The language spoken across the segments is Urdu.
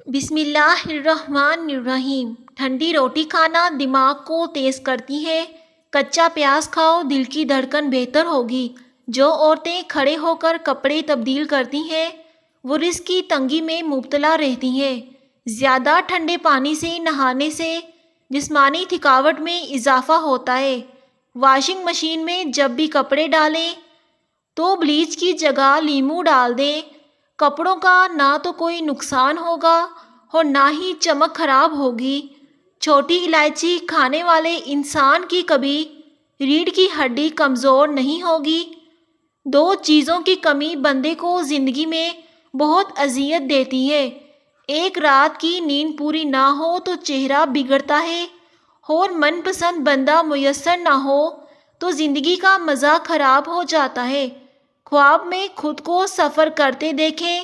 بسم اللہ الرحمن الرحیم۔ ٹھنڈی روٹی کھانا دماغ کو تیز کرتی ہے۔ کچا پیاز کھاؤ، دل کی دھڑکن بہتر ہوگی۔ جو عورتیں کھڑے ہو کر کپڑے تبدیل کرتی ہیں وہ رزق کی تنگی میں مبتلا رہتی ہیں۔ زیادہ ٹھنڈے پانی سے نہانے سے جسمانی تھکاوٹ میں اضافہ ہوتا ہے۔ واشنگ مشین میں جب بھی کپڑے ڈالیں تو بلیچ کی جگہ لیموں ڈال دیں۔ کپڑوں کا نہ تو کوئی نقصان ہوگا اور نہ ہی چمک خراب ہوگی۔ چھوٹی الائچی کھانے والے انسان کی کبھی ریڑھ کی ہڈی کمزور نہیں ہوگی۔ دو چیزوں کی کمی بندے کو زندگی میں بہت اذیت دیتی ہے۔ ایک رات کی نیند پوری نہ ہو تو چہرہ بگڑتا ہے، اور من پسند بندہ میسر نہ ہو تو زندگی کا مزہ خراب ہو جاتا ہے۔ خواب میں خود کو سفر کرتے دیکھیں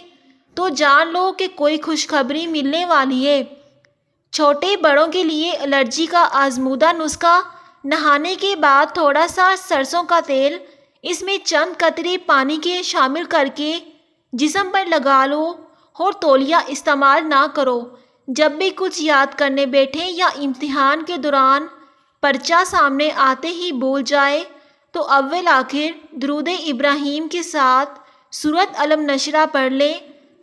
تو جان لو کہ کوئی خوشخبری ملنے والی ہے۔ چھوٹے بڑوں کے لیے الرجی کا آزمودہ نسخہ: نہانے کے بعد تھوڑا سا سرسوں کا تیل، اس میں چند قطرے پانی کے شامل کر کے جسم پر لگا لو اور تولیہ استعمال نہ کرو۔ جب بھی کچھ یاد کرنے بیٹھیں یا امتحان کے دوران پرچہ سامنے آتے ہی بھول جائے تو اول آخر درود ابراہیم کے ساتھ سورۃ علم نشرہ پڑھ لیں،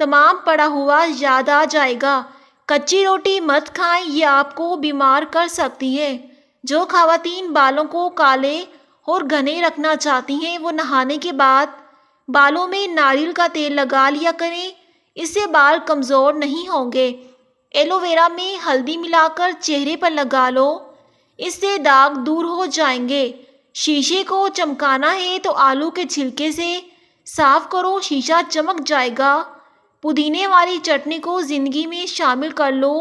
تمام پڑھا ہوا یاد آ جائے گا۔ کچی روٹی مت کھائیں، یہ آپ کو بیمار کر سکتی ہے۔ جو خواتین بالوں کو کالے اور گھنے رکھنا چاہتی ہیں وہ نہانے کے بعد بالوں میں ناریل کا تیل لگا لیا کریں، اس سے بال کمزور نہیں ہوں گے۔ ایلو ویرا میں ہلدی ملا کر چہرے پر لگا لو، اس سے داغ دور ہو جائیں گے۔ شیشے کو چمکانا ہے تو آلو کے چھلکے سے صاف کرو، شیشہ چمک جائے گا۔ پودینے والی چٹنی کو زندگی میں شامل کر لو،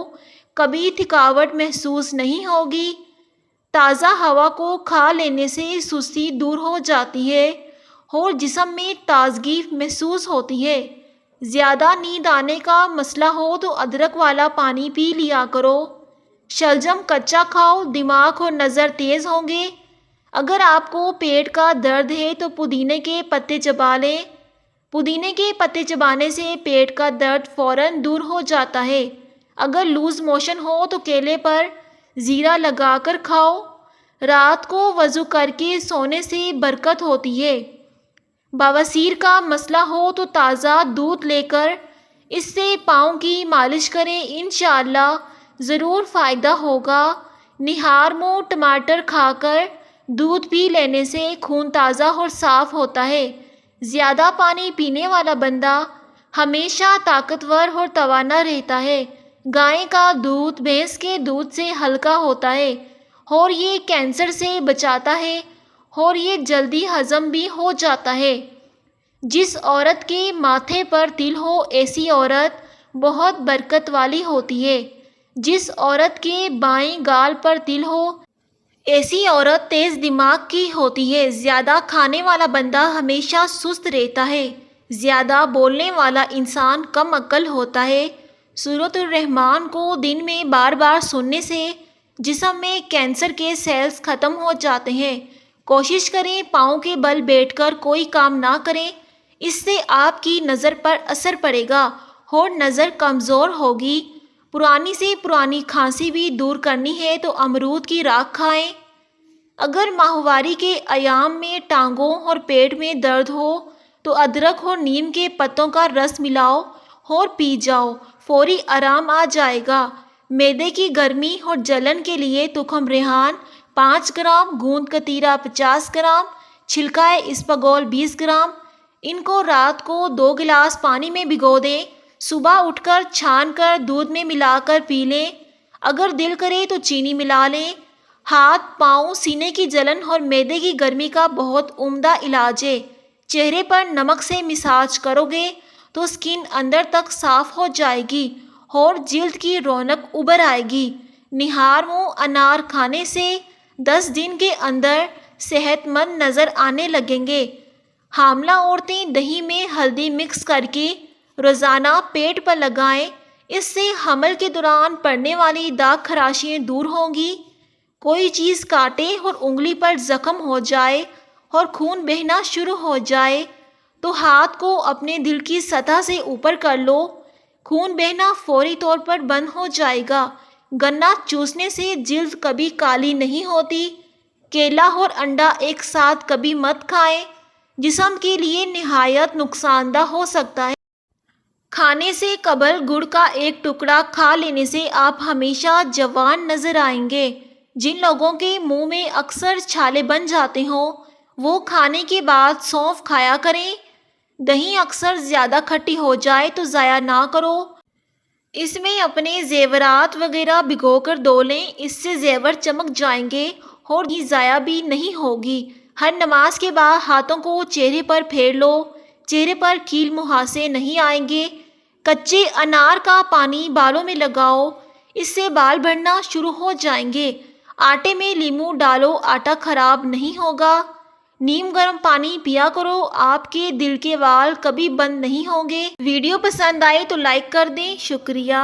کبھی تھکاوٹ محسوس نہیں ہوگی۔ تازہ ہوا کو کھا لینے سے سستی دور ہو جاتی ہے اور جسم میں تازگی محسوس ہوتی ہے۔ زیادہ نیند آنے کا مسئلہ ہو تو ادرک والا پانی پی لیا کرو۔ شلجم کچا کھاؤ، دماغ اور نظر تیز ہوں گے۔ اگر آپ کو پیٹ کا درد ہے تو پودینے کے پتے چبا لیں۔ پودینے کے پتے چبانے سے پیٹ کا درد فوراً دور ہو جاتا ہے۔ اگر لوز موشن ہو تو کیلے پر زیرہ لگا کر کھاؤ۔ رات کو وضو کر کے سونے سے برکت ہوتی ہے۔ بواسیر کا مسئلہ ہو تو تازہ دودھ لے کر اس سے پاؤں کی مالش کریں، انشاءاللہ ضرور فائدہ ہوگا۔ نہار منہ ٹماٹر کھا کر دودھ پی لینے سے خون تازہ اور صاف ہوتا ہے۔ زیادہ پانی پینے والا بندہ ہمیشہ طاقتور اور توانا رہتا ہے۔ گائے کا دودھ بھینس کے دودھ سے ہلکا ہوتا ہے اور یہ کینسر سے بچاتا ہے اور یہ جلدی ہضم بھی ہو جاتا ہے۔ جس عورت کے ماتھے پر تل ہو ایسی عورت بہت برکت والی ہوتی ہے۔ جس عورت کے بائیں گال پر تل ہو ایسی عورت تیز دماغ کی ہوتی ہے۔ زیادہ کھانے والا بندہ ہمیشہ سست رہتا ہے۔ زیادہ بولنے والا انسان کم عقل ہوتا ہے۔ سورۃ الرحمن کو دن میں بار بار سننے سے جسم میں کینسر کے سیلز ختم ہو جاتے ہیں۔ کوشش کریں پاؤں کے بل بیٹھ کر کوئی کام نہ کریں، اس سے آپ کی نظر پر اثر پڑے گا اور نظر کمزور ہوگی۔ پرانی سے پرانی کھانسی بھی دور کرنی ہے تو امرود کی راکھ کھائیں۔ اگر ماہواری کے ایام میں ٹانگوں اور پیٹ میں درد ہو تو ادرک اور نیم کے پتوں کا رس ملاؤ اور پی جاؤ، فوری آرام آ جائے گا۔ معدے کی گرمی اور جلن کے لیے تخم ریحان 5 گرام، گوند کتیرا 50 گرام، چھلکائے اسپغول 20 گرام، ان کو رات کو 2 گلاس پانی میں بھگو دیں، صبح اٹھ کر چھان کر دودھ میں ملا کر پی لیں۔ اگر دل کرے تو چینی ملا لیں۔ ہاتھ، پاؤں، سینے کی جلن اور معدے کی گرمی کا بہت عمدہ علاج ہے۔ چہرے پر نمک سے مساج کرو گے تو اسکن اندر تک صاف ہو جائے گی اور جلد کی رونق ابھر آئے گی۔ نہار منہ انار کھانے سے 10 دن کے اندر صحت مند نظر آنے لگیں گے۔ حاملہ عورتیں دہی میں ہلدی مکس کر کے روزانہ پیٹ پر لگائیں، اس سے حمل کے دوران پڑنے والی داغ خراشیاں دور ہوں گی۔ کوئی چیز کاٹے اور انگلی پر زخم ہو جائے اور خون بہنا شروع ہو جائے تو ہاتھ کو اپنے دل کی سطح سے اوپر کر لو، خون بہنا فوری طور پر بند ہو جائے گا۔ گنا چوسنے سے جلد کبھی کالی نہیں ہوتی۔ کیلا اور انڈا ایک ساتھ کبھی مت کھائیں، جسم کے لیے نہایت نقصان دہ ہو سکتا ہے۔ کھانے سے قبل گڑ کا ایک ٹکڑا کھا لینے سے آپ ہمیشہ جوان نظر آئیں گے۔ جن لوگوں کے منہ میں اکثر چھالے بن جاتے ہوں وہ کھانے کے بعد سونف کھایا کریں۔ دہی اکثر زیادہ کھٹی ہو جائے تو ضائع نہ کرو، اس میں اپنے زیورات وغیرہ بھگو کر دھو لیں، اس سے زیور چمک جائیں گے اور یہ ضائع بھی نہیں ہوگی۔ ہر نماز کے بعد ہاتھوں کو چہرے پر پھیر لو، چہرے پر کیل مہاسے نہیں آئیں گے۔ کچے انار کا پانی بالوں میں لگاؤ، اس سے بال بڑھنا شروع ہو جائیں گے۔ آٹے میں لیموں ڈالو، آٹا خراب نہیں ہوگا۔ نیم گرم پانی پیا کرو، آپ کے دل کے وال کبھی بند نہیں ہوں گے۔ ویڈیو پسند آئے تو لائک کر دیں، شکریہ۔